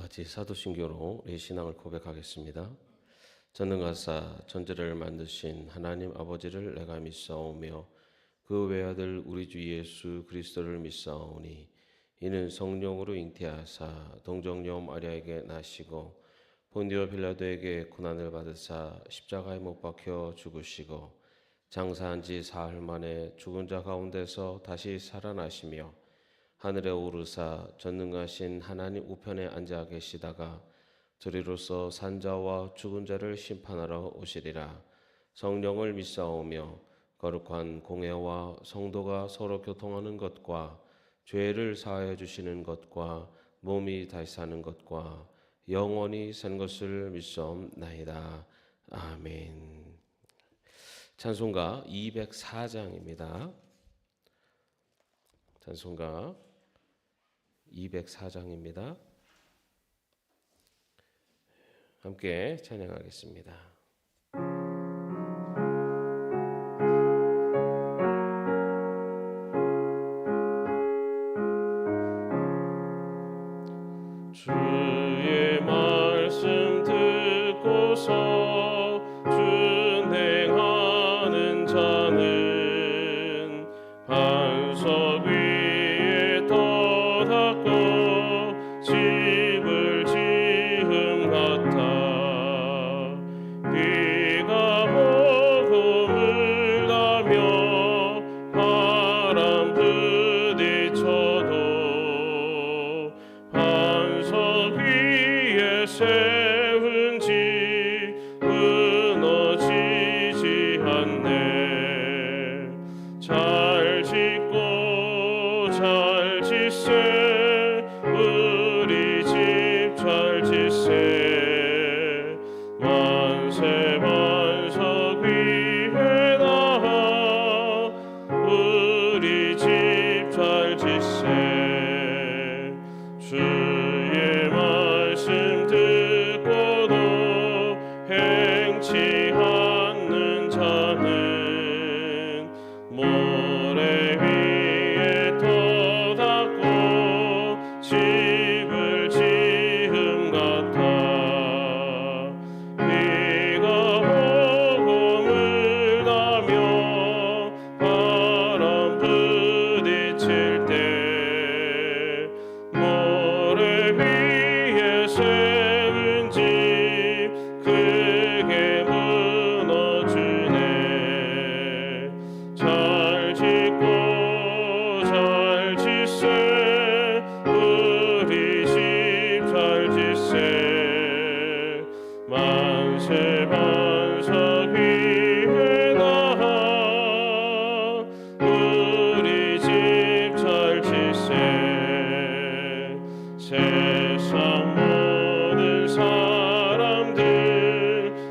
같이 사도신교로 우리 신앙을 고백하겠습니다. 전능하사 천지를 만드신 하나님 아버지를 내가 믿사오며 그 외아들 우리 주 예수 그리스도를 믿사오니 이는 성령으로 잉태하사 동정녀 마리아에게 나시고 본디오 빌라도에게 고난을 받으사 십자가에 못 박혀 죽으시고 장사한 지 사흘 만에 죽은 자 가운데서 다시 살아나시며 하늘에 오르사 전능하신 하나님 우편에 앉아 계시다가 저리로서 산자와 죽은 자를 심판하러 오시리라. 성령을 믿사오며 거룩한 공회와 성도가 서로 교통하는 것과 죄를 사하여 주시는 것과 몸이 다시 사는 것과 영원히 산 것을 믿사옵나이다. 아멘. 찬송가 204장입니다. 찬송가 204장입니다. 함께 찬양하겠습니다. 주의 말씀 듣고서 준행하는 자는 반석 위에 떠닫고 집을 지음 같아 비가 오고 물다며 바람 부딪혀도 반석 위에 세운 집 무너지지 않네. 잘 짓고 잘 짓세 우리 집 잘 짓세 만세 반석 위에 나아 우리 집 잘 짓세 주의 말씀 듣고도 행치 않는 자는 모래 위에 떠닫고 집을 지음 같아 비가 오고 물다며 바람 부딪힐 때 모래 위에 세운 집 크게 무너지네. 잘 짓고 잘 짓세 우리 집 잘 짓세 만세 반석 위에 나아 우리 집 잘 짓세 세상 모든 사람들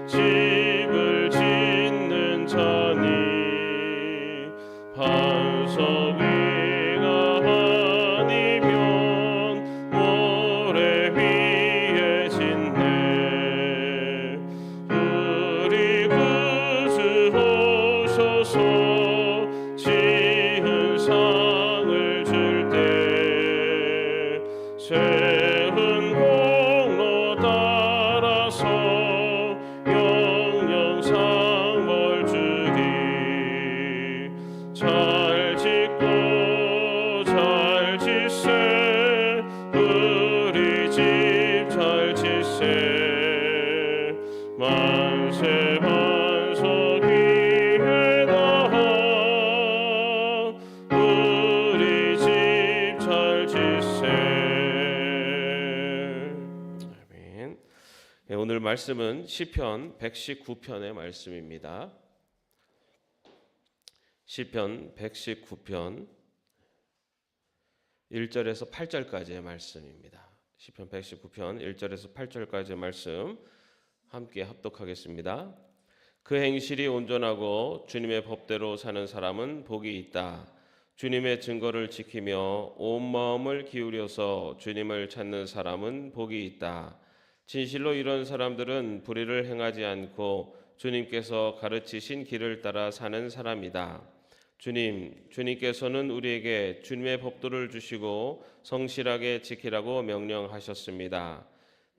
집을 짓는 자니 반석 위가 아니면 모래 위에 짓네. 우리 구주 오셔서 지은 상을 줄 때 세운 공로 따라서 영영 상벌 주리. 잘 짓고 잘 짓세 우리 집 잘 짓세 만세 반석 위에 나아 우리 집 잘 짓세. 아멘. 네, 오늘 말씀은 시편 119편의 말씀입니다. 시편 119편 1절에서 8절까지의 말씀입니다. 시편 119편 1절에서 8절까지의 말씀 함께 합독하겠습니다. 그 행실이 온전하고 주님의 법대로 사는 사람은 복이 있다. 주님의 증거를 지키며 온 마음을 기울여서 주님을 찾는 사람은 복이 있다. 진실로 이런 사람들은 불의를 행하지 않고 주님께서 가르치신 길을 따라 사는 사람이다. 주님께서는 우리에게 주님의 법도를 주시고 성실하게 지키라고 명령하셨습니다.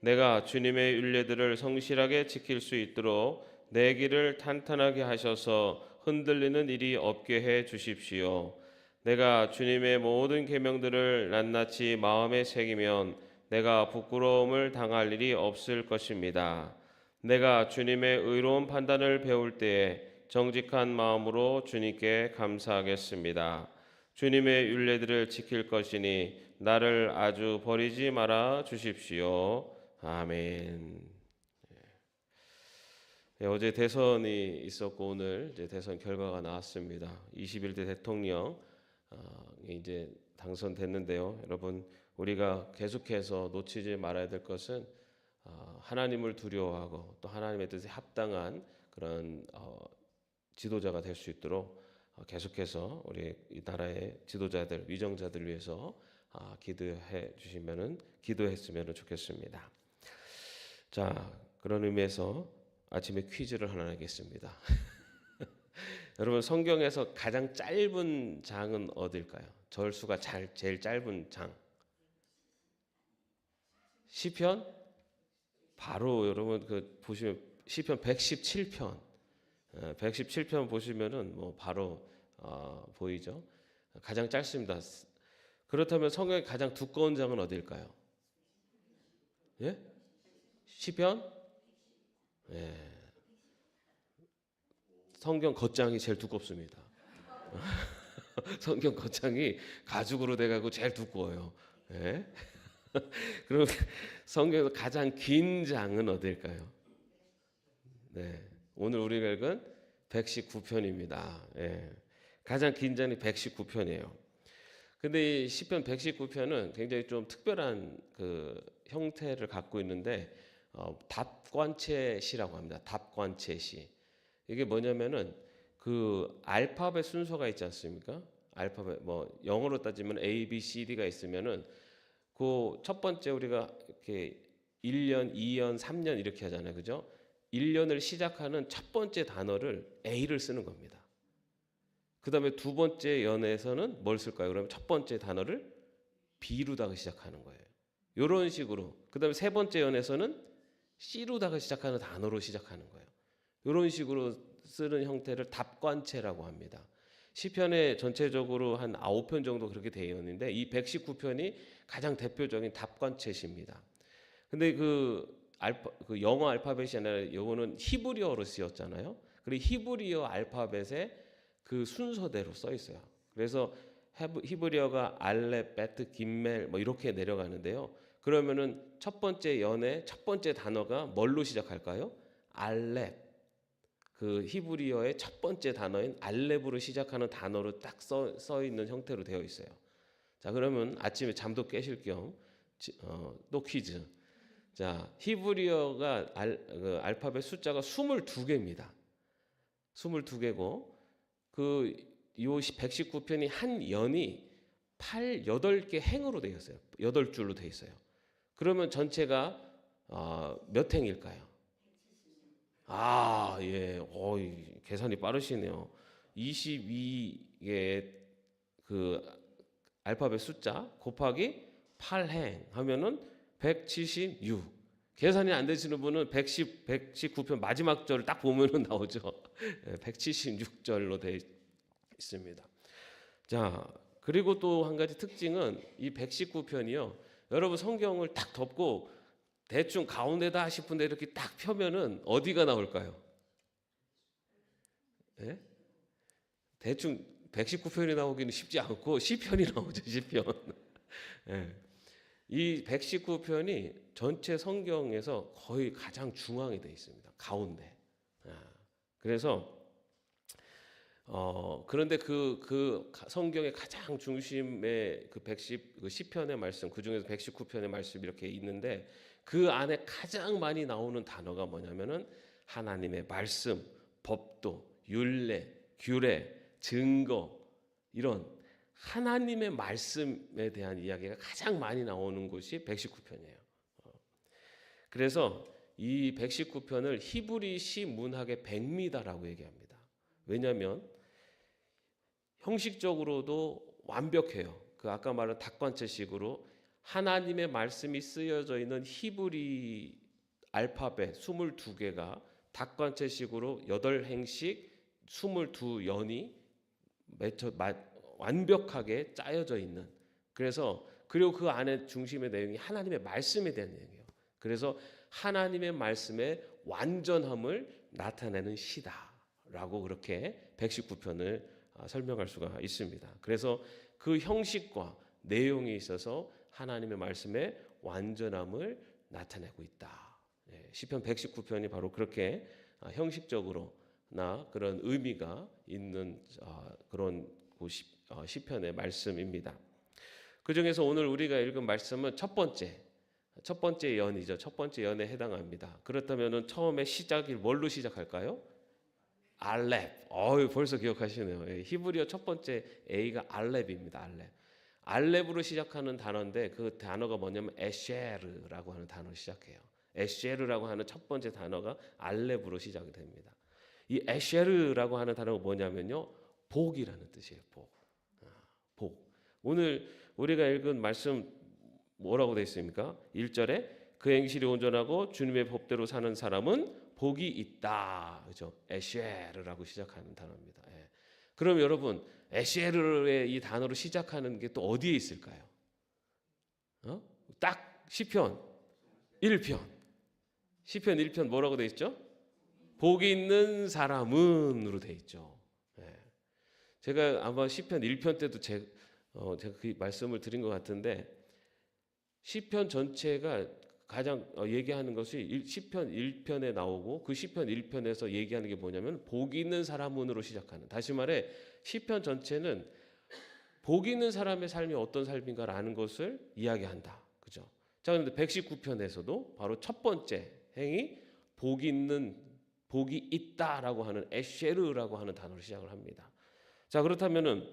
내가 주님의 율례들을 성실하게 지킬 수 있도록 내 길을 탄탄하게 하셔서 흔들리는 일이 없게 해 주십시오. 내가 주님의 모든 계명들을 낱낱이 마음에 새기면 내가 부끄러움을 당할 일이 없을 것입니다. 내가 주님의 의로운 판단을 배울 때에 정직한 마음으로 주님께 감사하겠습니다. 주님의 율례들을 지킬 것이니 나를 아주 버리지 말아 주십시오. 아멘. 네, 어제 대선이 있었고 오늘 이제 대선 결과가 나왔습니다. 21대 대통령 이제 당선됐는데요. 여러분, 우리가 계속해서 놓치지 말아야 될 것은 하나님을 두려워하고 또 하나님의 뜻에 합당한 그런 지도자가 될 수 있도록 계속해서 우리 이 나라의 지도자들, 위정자들 위해서 기도했으면 좋겠습니다. 자, 그런 의미에서 아침에 퀴즈를 하나 내겠습니다. 여러분, 성경에서 가장 짧은 장은 어딜까요? 절수가 제일 짧은 장. 시편? 바로 여러분 보시면 시편 117편. 117편 보시면은 뭐 바로 보이죠? 가장 짧습니다. 그렇다면 성경의 가장 두꺼운 장은 어딜까요? 예? 시편? 예. 성경 겉장이 제일 두껍습니다. 성경 겉장이 가죽으로 돼가고 제일 두꺼워요. 예? 그럼 성경에서 가장 긴 장은 어딜까요? 네, 오늘 우리가 읽은 119편입니다. 예. 가장 긴 장이 119편이에요. 근데 이 시편 119편은 굉장히 좀 특별한 그 형태를 갖고 있는데 답관체 시라고 합니다. 답관체 시. 이게 뭐냐면은 그 알파벳 순서가 있지 않습니까? 알파벳 뭐 영어로 따지면 A, B, C, D가 있으면은 그 첫 번째 우리가 이렇게 1년, 2년, 3년 이렇게 하잖아요. 그죠? 1년을 시작하는 첫 번째 단어를 A를 쓰는 겁니다. 그다음에 두 번째 연에서는 뭘 쓸까요? 그러면 첫 번째 단어를 B로다가 시작하는 거예요. 이런 식으로. 그다음에 세 번째 연에서는 C로다가 시작하는 단어로 시작하는 거예요. 이런 식으로 쓰는 형태를 답관체라고 합니다. 시편에 전체적으로 한 9편 정도 그렇게 되어 있는데 이 119편이 가장 대표적인 답관체시입니다. 근데 그 영어 알파벳이 아니라 이거는 히브리어로 쓰였잖아요. 그리고 히브리어 알파벳에 그 순서대로 써 있어요. 그래서 히브리어가 알렙, 베트, 김멜 뭐 이렇게 내려가는데요. 그러면은 첫 번째 연의 첫 번째 단어가 뭘로 시작할까요? 알렙. 그 히브리어의 첫 번째 단어인 알렙으로 시작하는 단어로 딱 써 있는 형태로 되어 있어요. 자, 그러면 아침에 잠도 깨실 겸 또 퀴즈. 자, 히브리어가 알파벳 숫자가 22개입니다. 22개고 요 119편이 한 연이 8개 행으로 되어 있어요. 8줄로 되어 있어요. 그러면 전체가 몇 행일까요? 예. 계산이 빠르시네요. 22개의 그 알파벳 숫자 곱하기 8행 하면은 176. 계산이 안 되시는 분은 119편 마지막 절을 딱 보면은 나오죠. 176절로 되어 있습니다. 자, 그리고 또 한 가지 특징은 이 119편이요. 여러분 성경을 딱 덮고 대충 가운데다 싶은데 이렇게 딱 펴면은 어디가 나올까요? 예? 대충 119편이 나오기는 쉽지 않고 시편이 나오죠. 시편. 예. 이 119편이 전체 성경에서 거의 가장 중앙에 되어 있습니다. 가운데. 그래서 그런데 그 성경의 가장 중심에 그 시편의 말씀, 그 중에서 119편의 말씀 이렇게 있는데 그 안에 가장 많이 나오는 단어가 뭐냐면은 하나님의 말씀, 법도, 율례, 규례, 증거 이런 하나님의 말씀에 대한 이야기가 가장 많이 나오는 곳이 119편이에요. 그래서 이 119편을 히브리시 문학의 백미다라고 얘기합니다. 왜냐하면 형식적으로도 완벽해요. 그 아까 말한 닭관체식으로 하나님의 말씀이 쓰여져 있는 히브리 알파벳 22개가 닭관체식으로 8행씩 22연이 완벽하게 짜여져 있는, 그리고 그 안에 중심의 내용이 하나님의 말씀에 대한 내용이에요. 그래서 하나님의 말씀의 완전함을 나타내는 시다라고 그렇게 119편을 설명할 수가 있습니다. 그래서 그 형식과 내용에 있어서 하나님의 말씀의 완전함을 나타내고 있다. 시편 119편이 바로 그렇게 형식적으로나 그런 의미가 있는 그런 시편의 말씀입니다. 그 중에서 오늘 우리가 읽은 말씀은 첫 번째 연이죠. 첫 번째 연에 해당합니다. 그렇다면 처음에 시작이 뭘로 시작할까요? 알렙. 벌써 기억하시네요. 히브리어 첫 번째 A가 알렙입니다. 알렙으로 시작하는 단어인데 그 단어가 뭐냐면 에쉐르라고 하는 단어로 시작해요. 에쉐르라고 하는 첫 번째 단어가 알렙으로 시작이 됩니다. 이 에쉐르라고 하는 단어가 뭐냐면요, 복이라는 뜻이에요. 복. 오늘 우리가 읽은 말씀 뭐라고 되어 있습니까? 1절에 그 행실이 온전하고 주님의 법대로 사는 사람은 복이 있다. 그죠? 에쉐르라고 시작하는 단어입니다. 그럼 여러분, 에쉐르의 이 단어로 시작하는 게 또 어디에 있을까요? 딱 시편 1편. 시편 1편 뭐라고 되어 있죠? 복이 있는 사람은으로 되어 있죠. 제가 아마 시편 1편 때도 제가 그 말씀을 드린 것 같은데, 시편 전체가 가장 얘기하는 것이 시편 1편에 나오고 그 시편 1편에서 얘기하는 게 뭐냐면 복이 있는 사람은으로 시작하는, 다시 말해 시편 전체는 복이 있는 사람의 삶이 어떤 삶인가라는 것을 이야기한다. 그죠? 자, 그런데 119편에서도 바로 첫 번째 행이 복이 있다라고 하는 에쉐르라고 하는 단어로 시작을 합니다. 자, 그렇다면은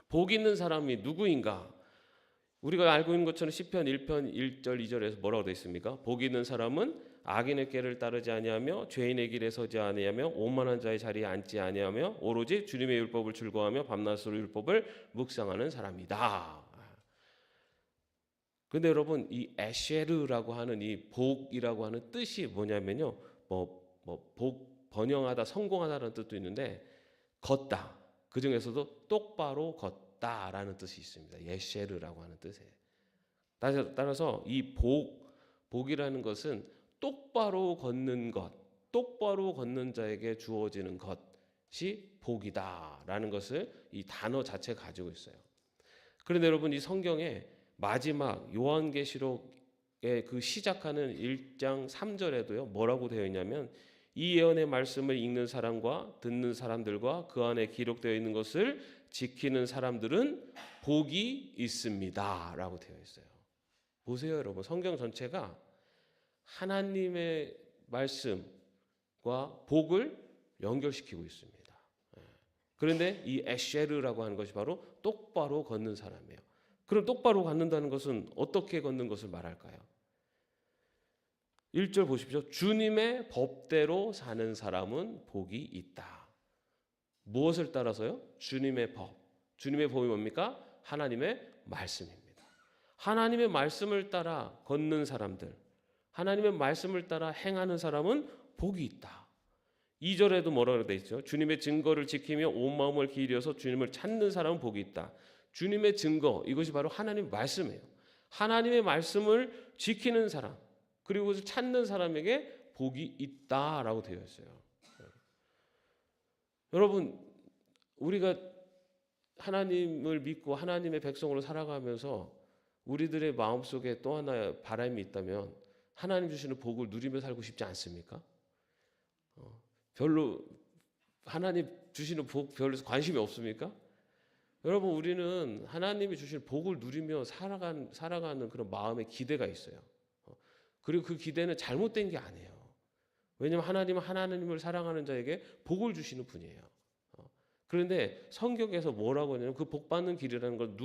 복 있는 사람이 누구인가? 우리가 알고 있는 것처럼 시편 1편 1절 2절에서 뭐라고 되어 있습니까? 복 있는 사람은 악인의 꾀를 따르지 아니하며 죄인의 길에 서지 아니하며 오만한 자의 자리에 앉지 아니하며 오로지 주님의 율법을 즐거워하며 밤낮으로 율법을 묵상하는 사람이다. 근데 여러분, 이 에쉐르라고 하는 이 복이라고 하는 뜻이 뭐냐면요, 복, 번영하다, 성공하다라는 뜻도 있는데 걷다, 그 중에서도 똑바로 걷다라는 뜻이 있습니다. 예쉐르라고 하는 뜻이에요. 따라서 이 복이라는 것은 똑바로 걷는 것, 똑바로 걷는 자에게 주어지는 것이 복이다라는 것을 이 단어 자체가 가지고 있어요. 그런데 여러분, 이 성경의 마지막 요한계시록의 그 시작하는 1장 3절에도요 뭐라고 되어 있냐면, 이 예언의 말씀을 읽는 사람과 듣는 사람들과 그 안에 기록되어 있는 것을 지키는 사람들은 복이 있습니다 라고 되어 있어요. 보세요 여러분, 성경 전체가 하나님의 말씀과 복을 연결시키고 있습니다. 그런데 이 에쉐르라고 하는 것이 바로 똑바로 걷는 사람이에요. 그럼 똑바로 걷는다는 것은 어떻게 걷는 것을 말할까요? 1절 보십시오. 주님의 법대로 사는 사람은 복이 있다. 무엇을 따라서요? 주님의 법. 주님의 법이 뭡니까? 하나님의 말씀입니다. 하나님의 말씀을 따라 걷는 사람들, 하나님의 말씀을 따라 행하는 사람은 복이 있다. 2절에도 뭐라고 되어 있죠? 주님의 증거를 지키며 온 마음을 기울여서 주님을 찾는 사람은 복이 있다. 주님의 증거, 이것이 바로 하나님의 말씀이에요. 하나님의 말씀을 지키는 사람, 그리고 그것을 찾는 사람에게 복이 있다라고 되어 있어요. 여러분, 우리가 하나님을 믿고 하나님의 백성으로 살아가면서 우리들의 마음속에 또 하나의 바람이 있다면 하나님 주시는 복을 누리며 살고 싶지 않습니까? 별로 하나님 주시는 복 별로 관심이 없습니까? 여러분, 우리는 하나님이 주신 복을 누리며 살아가는 그런 마음의 기대가 있어요. 그리고 그 기대는 잘못된 게 아니에요. 왜냐하면 하나님은 하나님을 사랑하는 자에게 복을 주시는 분이에요. 그런데 성경에서 뭐라고 하냐면 그 복 받는 길이라는 건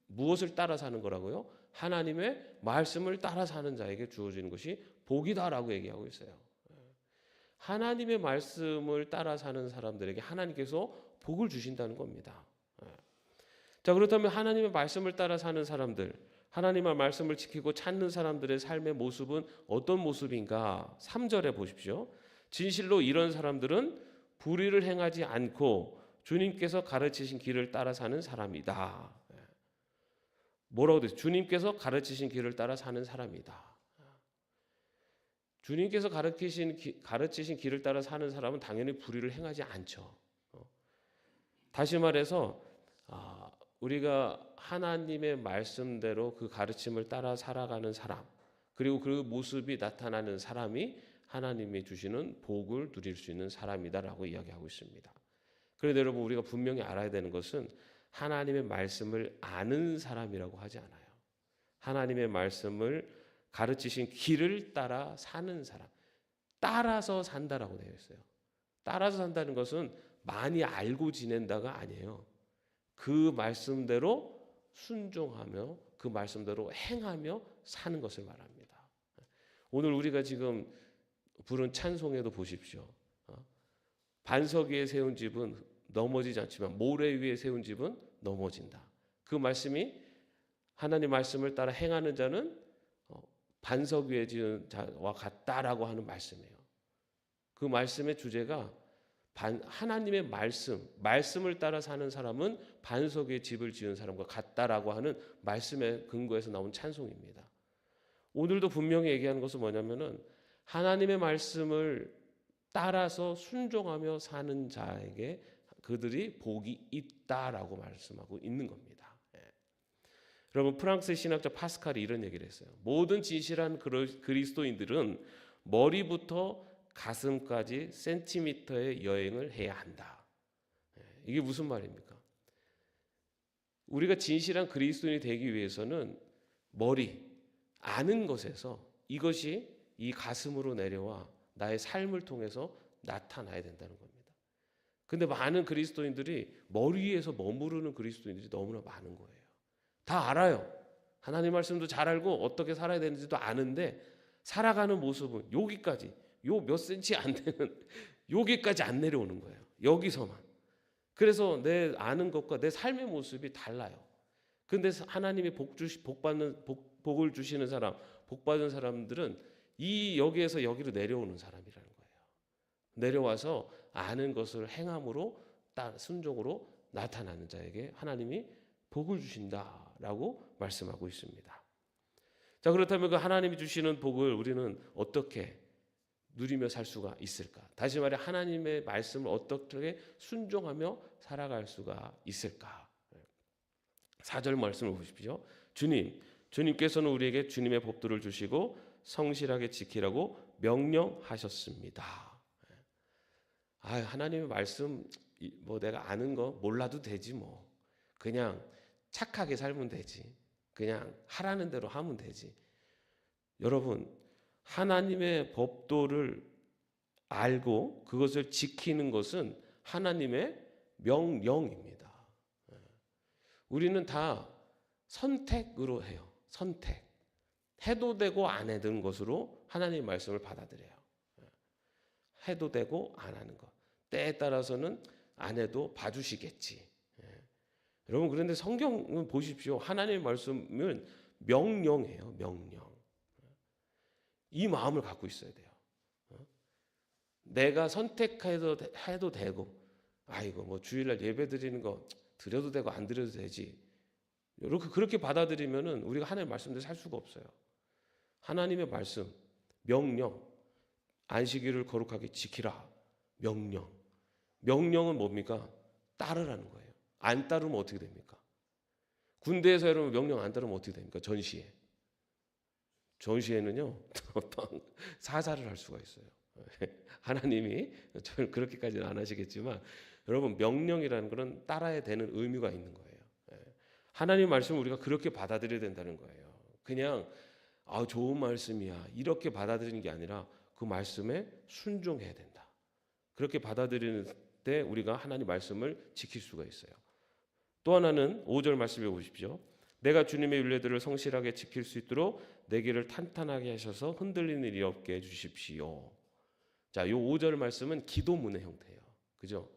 무엇을 따라 사는 거라고요? 하나님의 말씀을 따라 사는 자에게 주어지는 것이 복이다라고 얘기하고 있어요. 하나님의 말씀을 따라 사는 사람들에게 하나님께서 복을 주신다는 겁니다. 자, 그렇다면 하나님의 말씀을 따라 사는 사람들, 하나님의 말씀을 지키고 찾는 사람들의 삶의 모습은 어떤 모습인가? 3절에 보십시오. 진실로 이런 사람들은 불의를 행하지 않고 주님께서 가르치신 길을 따라 사는 사람이다. 뭐라고 되죠? 주님께서 가르치신 길을 따라 사는 사람이다. 주님께서 가르치신 길을 따라 사는 사람은 당연히 불의를 행하지 않죠. 다시 말해서 우리가 하나님의 말씀대로 그 가르침을 따라 살아가는 사람, 그리고 그 모습이 나타나는 사람이 하나님이 주시는 복을 누릴 수 있는 사람이다라고 이야기하고 있습니다. 그런데 여러분, 우리가 분명히 알아야 되는 것은 하나님의 말씀을 아는 사람이라고 하지 않아요. 하나님의 말씀을 가르치신 길을 따라 사는 사람, 따라서 산다라고 되어 있어요. 따라서 산다는 것은 많이 알고 지낸다가 아니에요. 그 말씀대로 순종하며 그 말씀대로 행하며 사는 것을 말합니다. 오늘 우리가 지금 부른 찬송에도 보십시오. 반석 위에 세운 집은 넘어지지 않지만 모래 위에 세운 집은 넘어진다. 그 말씀이 하나님 말씀을 따라 행하는 자는 반석 위에 지은 자와 같다라고 하는 말씀이에요. 그 말씀의 주제가 하나님의 말씀을 따라 사는 사람은 반석 위에 집을 지은 사람과 같다라고 하는 말씀의 근거에서 나온 찬송입니다. 오늘도 분명히 얘기하는 것은 뭐냐면은 하나님의 말씀을 따라서 순종하며 사는 자에게 그들이 복이 있다라고 말씀하고 있는 겁니다. 여러분, 프랑스 신학자 파스칼이 이런 얘기를 했어요. 모든 진실한 그리스도인들은 머리부터 가슴까지 센티미터의 여행을 해야 한다. 이게 무슨 말입니까? 우리가 진실한 그리스도인이 되기 위해서는 머리, 아는 것에서 이것이 이 가슴으로 내려와 나의 삶을 통해서 나타나야 된다는 겁니다. 근데 많은 그리스도인들이 머리 위에서 머무르는 그리스도인들이 너무나 많은 거예요. 다 알아요. 하나님 말씀도 잘 알고 어떻게 살아야 되는지도 아는데 살아가는 모습은 여기까지, 요 몇 센치 안 되는 여기까지 안 내려오는 거예요. 여기서만. 그래서 내 아는 것과 내 삶의 모습이 달라요. 근데 하나님이 복을 주시는 사람, 복 받은 사람들은 이 여기에서 여기로 내려오는 사람이라는 거예요. 내려와서 아는 것을 행함으로 순종으로 나타나는 자에게 하나님이 복을 주신다라고 말씀하고 있습니다. 자, 그렇다면 그 하나님이 주시는 복을 우리는 어떻게 누리며 살 수가 있을까? 다시 말해 하나님의 말씀을 어떻게 순종하며 살아갈 수가 있을까? 4절 말씀을 보십시오. 주님께서는 우리에게 주님의 법도를 주시고 성실하게 지키라고 명령하셨습니다. 하나님의 말씀 뭐 내가 아는 거 몰라도 되지 뭐. 그냥 착하게 살면 되지. 그냥 하라는 대로 하면 되지. 여러분, 하나님의 법도를 알고 그것을 지키는 것은 하나님의 명령입니다. 우리는 다 선택으로 해요. 선택. 해도 되고 안 해도 되는 것으로 하나님의 말씀을 받아들여요. 해도 되고 안 하는 것. 때에 따라서는 안 해도 봐주시겠지. 여러분, 그런데 성경은 보십시오. 하나님의 말씀은 명령이에요. 명령. 이 마음을 갖고 있어야 돼요. 내가 선택해도 해도 되고, 뭐 주일날 예배 드리는 거 드려도 되고 안 드려도 되지. 이렇게 그렇게 받아들이면은 우리가 하나님의 말씀대로 살 수가 없어요. 하나님의 말씀, 명령, 안식일을 거룩하게 지키라. 명령. 명령은 뭡니까? 따르라는 거예요. 안 따르면 어떻게 됩니까? 군대에서 여러분 명령 안 따르면 어떻게 됩니까? 전시회는요 사살을 할 수가 있어요. 하나님이 저를 그렇게까지는 안 하시겠지만 여러분, 명령이라는 것은 따라야 되는 의미가 있는 거예요. 하나님 말씀을 우리가 그렇게 받아들여야 된다는 거예요. 그냥 좋은 말씀이야 이렇게 받아들이는 게 아니라 그 말씀에 순종해야 된다. 그렇게 받아들이는 때 우리가 하나님 말씀을 지킬 수가 있어요. 또 하나는 5절 말씀해 보십시오. 내가 주님의 율례들을 성실하게 지킬 수 있도록 내 길을 탄탄하게 하셔서 흔들리는 일이 없게 해주십시오. 자, 요 5절 말씀은 기도문의 형태예요. 그죠?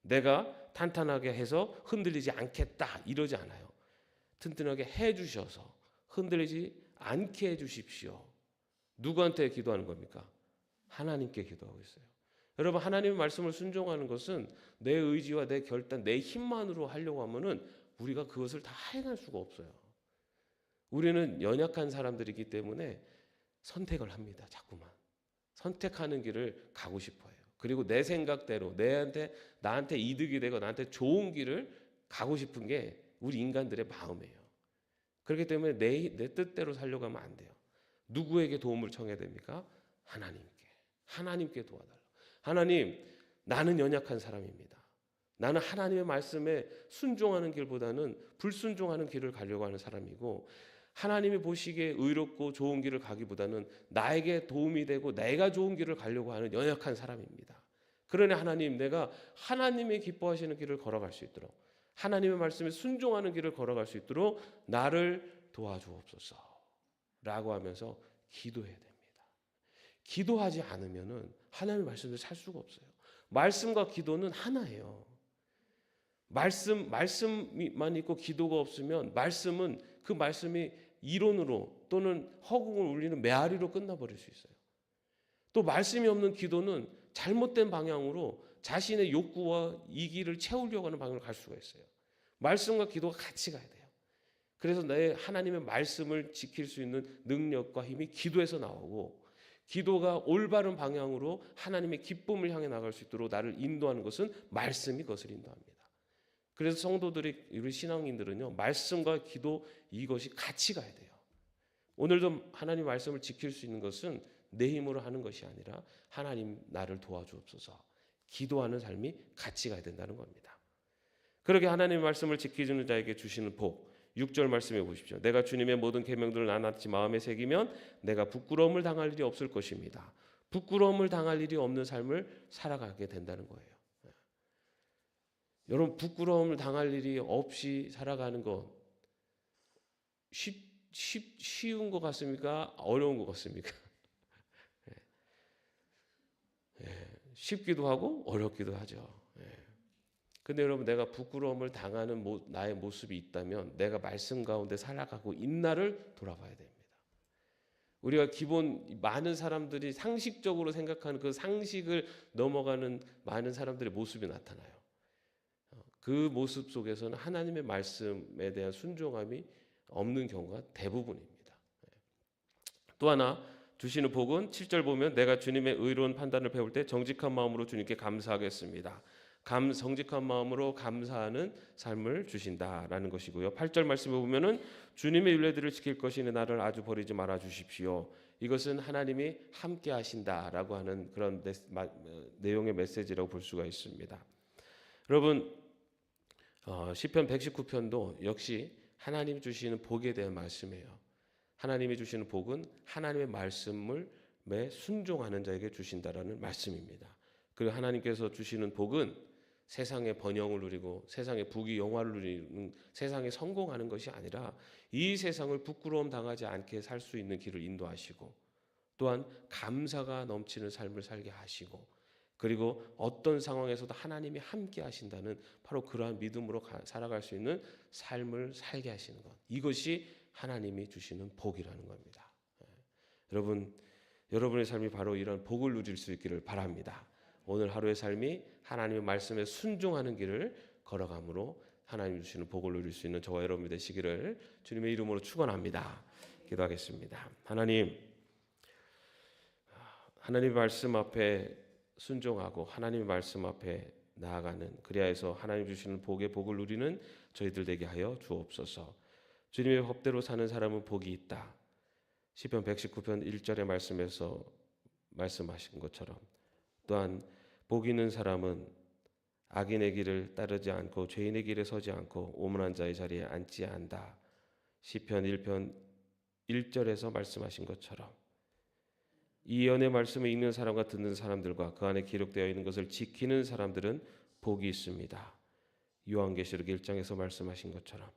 내가 탄탄하게 해서 흔들리지 않겠다 이러지 않아요. 튼튼하게 해주셔서 흔들리지 않게 해주십시오. 누구한테 기도하는 겁니까? 하나님께 기도하고 있어요. 여러분, 하나님의 말씀을 순종하는 것은 내 의지와 내 결단, 내 힘만으로 하려고 하면은 우리가 그것을 다 행할 수가 없어요. 우리는 연약한 사람들이기 때문에 선택을 합니다. 자꾸만 선택하는 길을 가고 싶어요. 그리고 내 생각대로 나한테 이득이 되고 나한테 좋은 길을 가고 싶은 게 우리 인간들의 마음이에요. 그렇기 때문에 내 뜻대로 살려고 하면 안 돼요. 누구에게 도움을 청해야 됩니까? 하나님께 도와달라. 하나님, 나는 연약한 사람입니다. 나는 하나님의 말씀에 순종하는 길보다는 불순종하는 길을 가려고 하는 사람이고, 하나님이 보시기에 의롭고 좋은 길을 가기보다는 나에게 도움이 되고 내가 좋은 길을 가려고 하는 연약한 사람입니다. 그러니 하나님, 내가 하나님이 기뻐하시는 길을 걸어갈 수 있도록, 하나님의 말씀에 순종하는 길을 걸어갈 수 있도록 나를 도와주옵소서 라고 하면서 기도해야 됩니다. 기도하지 않으면은 하나님의 말씀을 살 수가 없어요. 말씀과 기도는 하나예요. 말씀만 있고 기도가 없으면 말씀은 그 말씀이 이론으로 또는 허공을 울리는 메아리로 끝나버릴 수 있어요. 또 말씀이 없는 기도는 잘못된 방향으로 자신의 욕구와 이기를 채우려고 하는 방향으로 갈 수가 있어요. 말씀과 기도가 같이 가야 돼요. 그래서 내 하나님의 말씀을 지킬 수 있는 능력과 힘이 기도에서 나오고, 기도가 올바른 방향으로 하나님의 기쁨을 향해 나갈 수 있도록 나를 인도하는 것은 말씀이 그것을 인도합니다. 그래서 성도들이, 우리 신앙인들은요, 말씀과 기도 이것이 같이 가야 돼요. 오늘도 하나님 말씀을 지킬 수 있는 것은 내 힘으로 하는 것이 아니라 하나님 나를 도와주옵소서, 기도하는 삶이 같이 가야 된다는 겁니다. 그렇게 하나님의 말씀을 지키는 자에게 주시는 복, 6절 말씀해 보십시오. 내가 주님의 모든 계명들을 나낱이 마음에 새기면 내가 부끄러움을 당할 일이 없을 것입니다. 부끄러움을 당할 일이 없는 삶을 살아가게 된다는 거예요. 여러분, 부끄러움을 당할 일이 없이 살아가는 것 쉬운 것 같습니까? 어려운 것 같습니까? 쉽기도 하고 어렵기도 하죠. 근데 여러분, 내가 부끄러움을 당하는 나의 모습이 있다면 내가 말씀 가운데 살아가고 있나를 돌아봐야 됩니다. 우리가 많은 사람들이 상식적으로 생각하는 그 상식을 넘어가는 많은 사람들의 모습이 나타나요. 그 모습 속에서는 하나님의 말씀에 대한 순종함이 없는 경우가 대부분입니다. 또 하나 주시는 복은 7절 보면 내가 주님의 의로운 판단을 배울 때 정직한 마음으로 주님께 감사하겠습니다. 정직한 마음으로 감사하는 삶을 주신다라는 것이고요. 8절 말씀에 보면은 주님의 율례들을 지킬 것이니 나를 아주 버리지 말아 주십시오. 이것은 하나님이 함께 하신다라고 하는 그런 내용의 메시지라고 볼 수가 있습니다. 여러분, 시편 119편도 역시 하나님 주시는 복에 대한 말씀이에요. 하나님이 주시는 복은 하나님의 말씀을 순종하는 자에게 주신다라는 말씀입니다. 그리고 하나님께서 주시는 복은 세상의 번영을 누리고 세상의 부귀 영화를 누리는, 세상에 성공하는 것이 아니라 이 세상을 부끄러움 당하지 않게 살 수 있는 길을 인도하시고, 또한 감사가 넘치는 삶을 살게 하시고, 그리고 어떤 상황에서도 하나님이 함께 하신다는 바로 그러한 믿음으로 살아갈 수 있는 삶을 살게 하시는 것, 이것이 하나님이 주시는 복이라는 겁니다. 여러분의 삶이 바로 이런 복을 누릴 수 있기를 바랍니다. 오늘 하루의 삶이 하나님의 말씀에 순종하는 길을 걸어감으로 하나님 주시는 복을 누릴 수 있는 저와 여러분이 되시기를 주님의 이름으로 축원합니다. 기도하겠습니다. 하나님의 말씀 앞에 순종하고 하나님의 말씀 앞에 나아가는, 그리하여 하나님 주시는 복을 누리는 저희들 되게 하여 주옵소서. 주님의 법대로 사는 사람은 복이 있다. 시편 119편 1절의 말씀에서 말씀하신 것처럼, 또한 복 있는 사람은 악인의 길을 따르지 않고 죄인의 길에 서지 않고 오만한 자의 자리에 앉지 않는다. 시편 1편 1절에서 말씀하신 것처럼 이 예언의 말씀을 읽는 사람과 듣는 사람들과 그 안에 기록되어 있는 것을 지키는 사람들은 복이 있습니다. 요한계시록 1장에서 말씀하신 것처럼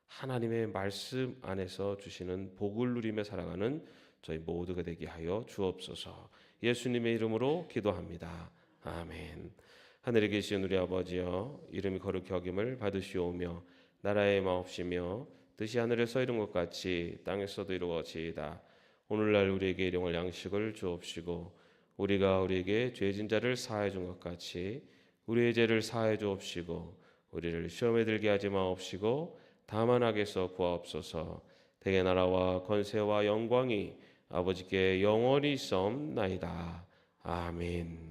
하나님의 말씀 안에서 주시는 복을 누리며 살아가는 저희 모두가 되게 하여 주옵소서. 예수님의 이름으로 기도합니다. 아멘. 하늘에 계신 우리 아버지여, 이름이 거룩히 여김을 받으시오며 나라의 마옵시며 뜻이 하늘에서 이룬 것 같이 땅에서도 이루어지이다. 오늘날 우리에게 일용할 양식을 주옵시고 우리가 우리에게 죄진 자를 사하여 준 것 같이 우리의 죄를 사하여 주옵시고 우리를 시험에 들게 하지 마옵시고 다만 악에서 구하옵소서. 대개 나라와 권세와 영광이 아버지께 영원히 있사옵나이다. 아멘.